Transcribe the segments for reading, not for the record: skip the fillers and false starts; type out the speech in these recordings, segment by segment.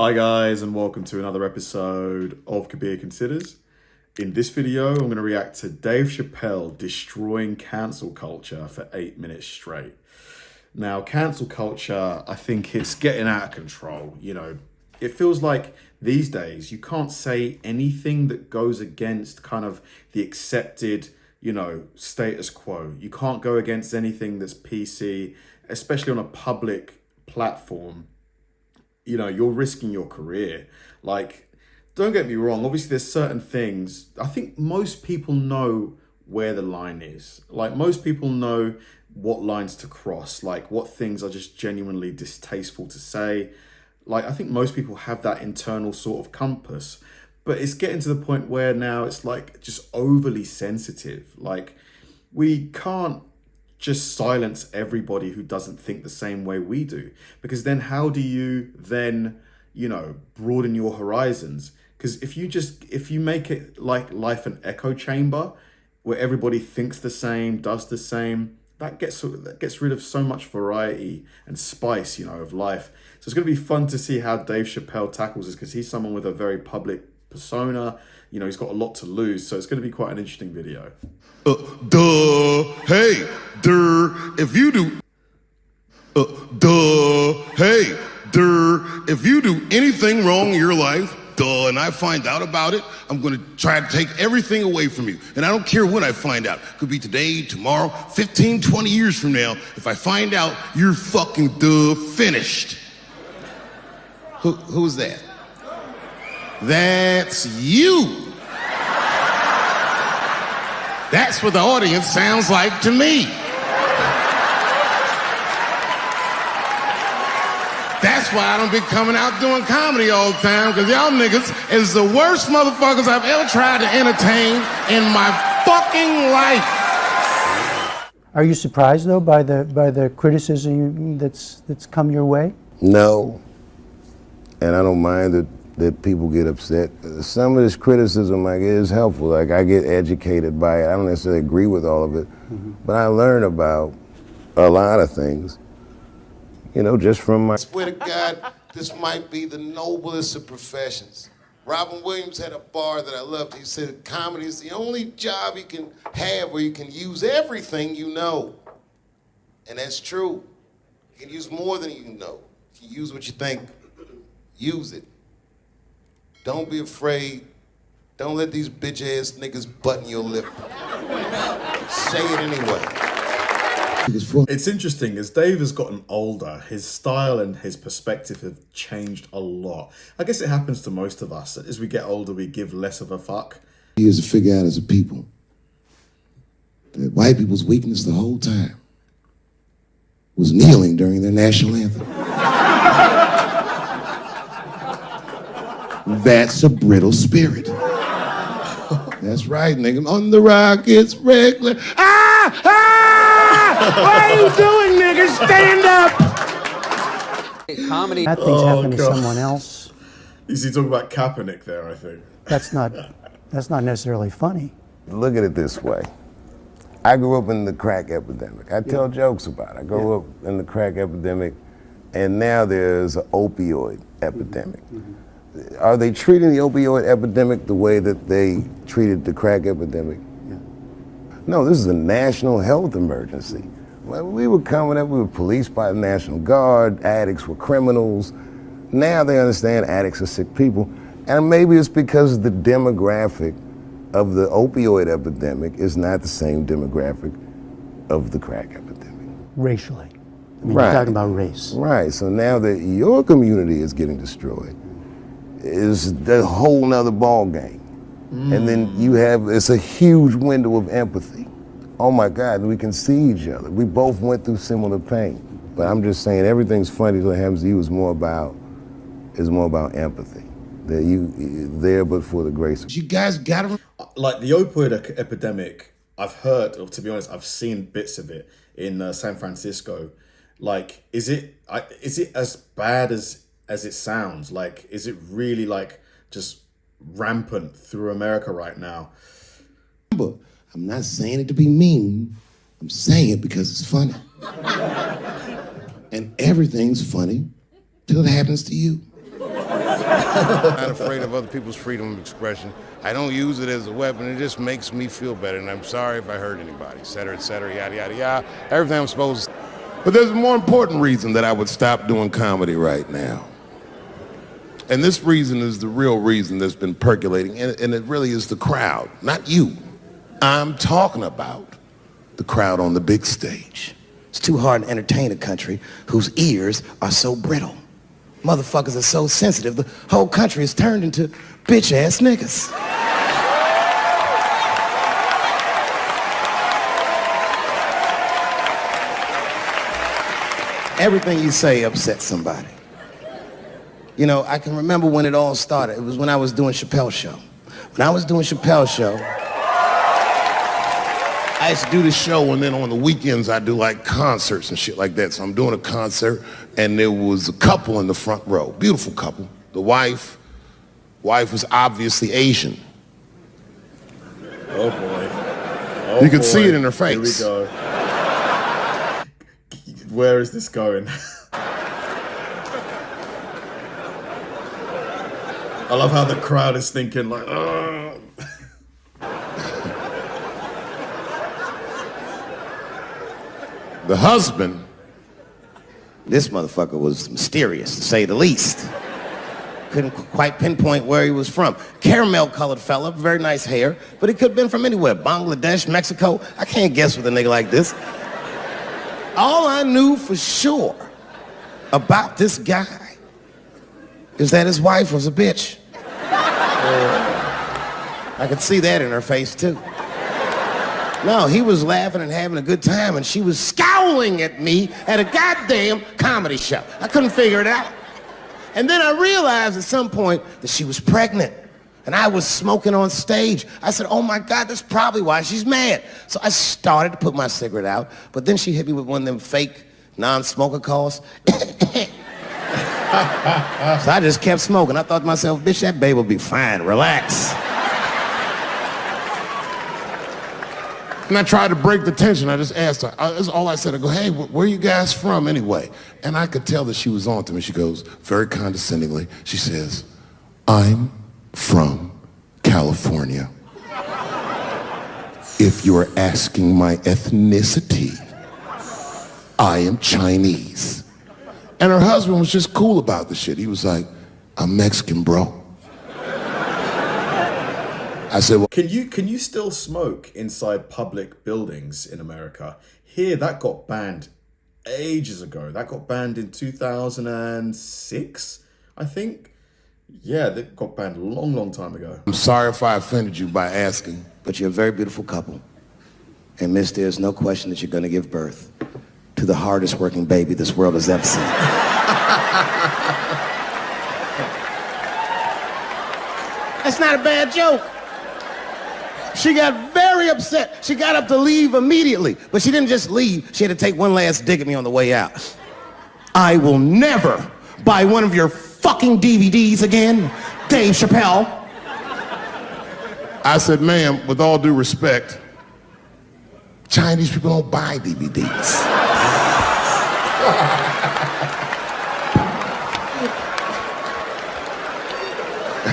Hi guys, and welcome to another episode of Kabir Considers. In this video, I'm going to react to Dave Chappelle destroying cancel culture for 8 minutes straight. Now, cancel culture, I think it's getting out of control. You know, it feels like these days you can't say anything that goes against kind of the accepted, status quo. You can't go against anything that's PC, especially on a public platform. You're risking your career. Like, don't get me wrong. Obviously, there's certain things. I think most people know where the line is. Like, most people know what lines to cross, like what things are just genuinely distasteful to say. Like, I think most people have that internal sort of compass, but it's getting to the point where now it's like just overly sensitive. Like, we can't just silence everybody who doesn't think the same way we do, because then how do you then broaden your horizons? Because if you make it like life an echo chamber where everybody thinks the same, does the same, that gets rid of so much variety and spice of life. So it's going to be fun to see how Dave Chappelle tackles this, because he's someone with a very public persona. He's got a lot to lose, so it's going to be quite an interesting video. Hey, if you do, hey, if you do anything wrong in your life, and I find out about it, I'm gonna try to take everything away from you. And I don't care when I find out. Could be today, tomorrow, 15, 20 years from now. If I find out, you're fucking finished. Who's that? That's you. That's what the audience sounds like to me. That's why I don't be coming out doing comedy all the time, because y'all niggas is the worst motherfuckers I've ever tried to entertain in my fucking life. Are you surprised though by the criticism that's come your way? No, and I don't mind that people get upset. Some of this criticism is helpful. Like, I get educated by it. I don't necessarily agree with all of it, but I learn about a lot of things, just from my... I swear to God, this might be the noblest of professions. Robin Williams had a bar that I loved. He said comedy is the only job you can have where you can use everything you know. And that's true. You can use more than you know. If you use what you think, use it. Don't be afraid. Don't let these bitch-ass niggas button your lip. Say it anyway. It's interesting, as Dave has gotten older, his style and his perspective have changed a lot. I guess it happens to most of us. As we get older, we give less of a fuck. He has to figure out as a people that white people's weakness the whole time was kneeling during their national anthem. That's a brittle spirit. That's right, nigga. On the rock, it's regular. What are you doing, nigga? Stand up! Comedy. Bad things happen to someone else. Is he talking about Kaepernick there, I think? That's not necessarily funny. Look at it this way. I grew up in the crack epidemic. I tell jokes about it. I grew up in the crack epidemic, and now there's an opioid epidemic. Are they treating the opioid epidemic the way that they treated the crack epidemic? No, this is a national health emergency. When we were coming up, we were policed by the National Guard, addicts were criminals. Now they understand addicts are sick people. And maybe it's because the demographic of the opioid epidemic is not the same demographic of the crack epidemic. Racially. You're talking about race. Right, so now that your community is getting destroyed, is the whole nother ball game. And then it's a huge window of empathy. Oh my God, we can see each other. We both went through similar pain. But I'm just saying, everything's funny that happens to you is more about empathy. That you there but for the grace of... You guys gotta... Like, the opioid epidemic, I've heard, or to be honest, I've seen bits of it in San Francisco. Like, is it as bad as it sounds? Like, is it really like just rampant through America right now? But I'm not saying it to be mean. I'm saying it because it's funny. And everything's funny till it happens to you. I'm not afraid of other people's freedom of expression. I don't use it as a weapon. It just makes me feel better, and I'm sorry if I hurt anybody, et cetera, yada, yada, yada. Everything I'm supposed to. But there's a more important reason that I would stop doing comedy right now. And this reason is the real reason that's been percolating, and it really is the crowd, not you. I'm talking about the crowd on the big stage. It's too hard to entertain a country whose ears are so brittle. Motherfuckers are so sensitive, the whole country is turned into bitch-ass niggas. Everything you say upsets somebody. You know, I can remember when it all started. It was when I was doing Chappelle show. When I was doing Chappelle show, I used to do the show, and then on the weekends I do like concerts and shit like that. So I'm doing a concert, and there was a couple in the front row, beautiful couple. The wife was obviously Asian. Oh boy. You could see it in her face. Here we go. Where is this going? I love how the crowd is thinking like, ugh. The husband, this motherfucker was mysterious, to say the least. Couldn't quite pinpoint where he was from. Caramel-colored fella, very nice hair, but he could have been from anywhere. Bangladesh, Mexico. I can't guess with a nigga like this. All I knew for sure about this guy is that his wife was a bitch. I could see that in her face, too. No, he was laughing and having a good time, and she was scowling at me at a goddamn comedy show. I couldn't figure it out. And then I realized at some point that she was pregnant, and I was smoking on stage. I said, oh my God, that's probably why she's mad. So I started to put my cigarette out, but then she hit me with one of them fake non-smoker calls. So I just kept smoking. I thought to myself, bitch, that baby will be fine, relax. and I tried to break the tension. I just asked her, that's all I said. I go, hey, where are you guys from anyway? And I could tell that she was on to me. She goes, very condescendingly, she says, I'm from California. If you're asking my ethnicity, I am Chinese. And her husband was just cool about the shit. He was like, I'm Mexican, bro. I said, well, can you still smoke inside public buildings in America? Here, that got banned ages ago. That got banned in 2006, I think. Yeah, that got banned a long, long time ago. I'm sorry if I offended you by asking. But you're a very beautiful couple. And miss, there's no question that you're going to give birth to the hardest working baby this world has ever seen. That's not a bad joke. She got very upset. She got up to leave immediately, but she didn't just leave. She had to take one last dig at me on the way out. I will never buy one of your fucking DVDs again, Dave Chappelle. I said, ma'am, with all due respect, Chinese people don't buy DVDs.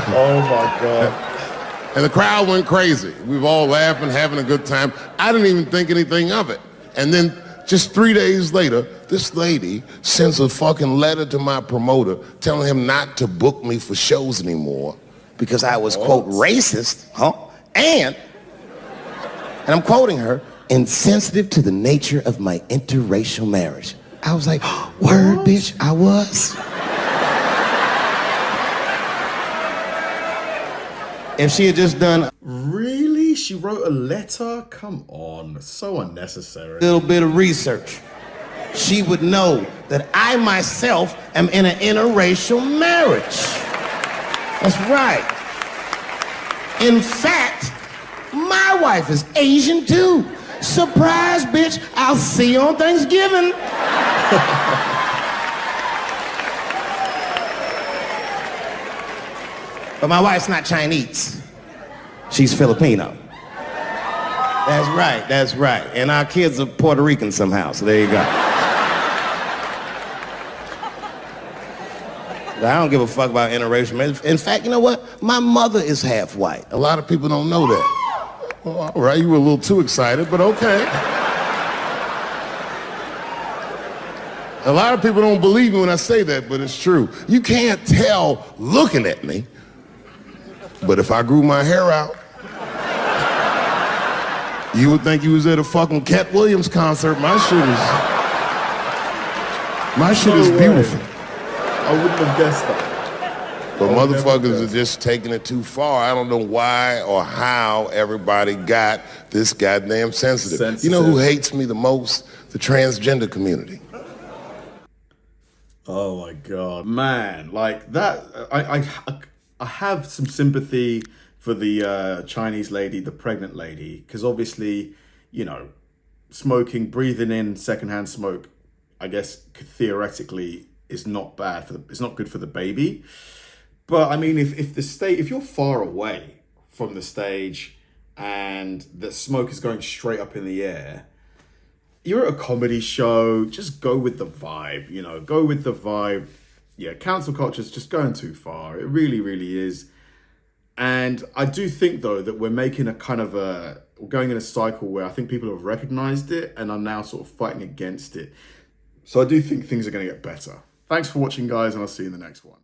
Oh my God. And the crowd went crazy. We were all laughing, having a good time. I didn't even think anything of it. And then just 3 days later, this lady sends a fucking letter to my promoter telling him not to book me for shows anymore. Because I was, quote, racist, and I'm quoting her, insensitive to the nature of my interracial marriage. I was like, word, bitch, I was. If she had just done Really? She wrote a letter? Come on. So unnecessary. a little bit of research, she would know that I myself am in an interracial marriage. That's right. In fact, my wife is Asian too. Surprise, bitch, I'll see you on Thanksgiving. But my wife's not Chinese. She's Filipino. That's right. And our kids are Puerto Rican somehow, so there you go. I don't give a fuck about interracial marriage. In fact, you know what? My mother is half white. A lot of people don't know that. Well, all right, you were a little too excited, but okay. A lot of people don't believe me when I say that, but it's true. You can't tell looking at me, but if I grew my hair out, you would think you was at a fucking Cat Williams concert. My shit is beautiful. I wouldn't have guessed that. But motherfuckers are just taking it too far. I don't know why or how everybody got this goddamn sensitive. You know who hates me the most? The transgender community. Oh my God, man! Like that, I have some sympathy for the Chinese lady, the pregnant lady, because obviously, you know, smoking, breathing in secondhand smoke, I guess theoretically is not bad it's not good for the baby. But I mean, if you're far away from the stage and the smoke is going straight up in the air, you're at a comedy show, just go with the vibe, you know, go with the vibe. Yeah, cancel culture is just going too far. It really, really is. And I do think, though, that we're making we're going in a cycle where I think people have recognized it and are now sort of fighting against it. So I do think things are going to get better. Thanks for watching, guys, and I'll see you in the next one.